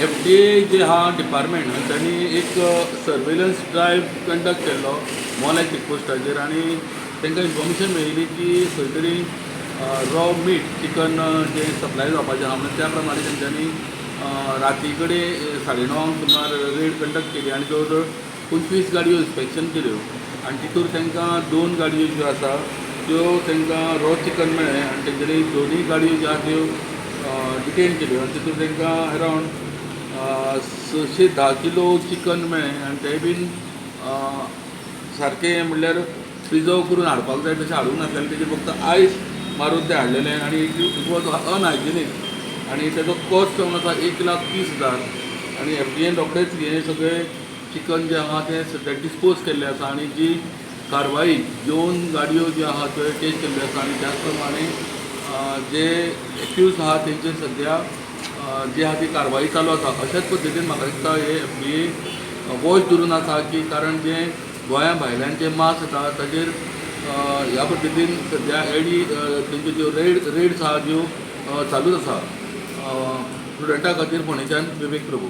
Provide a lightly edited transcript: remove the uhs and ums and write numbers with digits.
FDA जे हा department त्यांनी एक सर्वेलन्स ड्रायव्ह कंडक्ट केल्लो मॉल चेकपोस्टाचेर आनी तांकां इन्फॉर्मेशन मेळिल्ली की खंय तरी रॉ मीट चिकन जे सप्लाय जावपाचें आहा म्हणून त्या प्रमाणे तेंच्यांनी राती कडेन 9:30 सुमार रेड कंडक्ट केली आनी जवळ जवळ 25 गाडयो इन्स्पेक्शन केल्यो आनी तितूर तांकां 2 गाडयो ज्यो आसा त्यो तांकां रॉ चिकन मेळ्ळें आनी तेंच्यांनी दोनूय गाडयो ज्यो आसा त्यो डिटेन केल्यो आनी तितूर तांकां अरावंड 610 किलो चिकन मेळ्ळें आनी तें बीन सारकें म्हणल्यार प्रिजर्व करून हाडपाक जाय तशें हाडूंक नासलें तेजेर फक्त आयस मारून तें हाडलेलें आनी इट वॉज अनहायजिनीक आनी तेजो कॉस्ट जावन आसा 1,30,000 आनी FDAन रोखडेंच हें सगळें चिकन जें आहा तें सद्या डिस्पोज केल्लें आसा आनी जी कारवाई 2 गाडयो ज्यो आहा त्यो टेस्ट केल्ल्यो आसा आनी त्याच प्रमाणे जे एक्यूज आहा तेंचेर सद्या जी आहा ती कारवाई चालू आसा अशाच पद्दतीन म्हाका दिसता हे FDA वॉच धरून आसा की कारण जें गोंया भायल्यान जें मांस येता ताजेर ह्या पद्दतीन सद्या तेंच्यो ज्यो रेड्स आहा ज्यो चालूच आसा स्टुडंटा खातीर फोंडेच्यान विवेक प्रभू.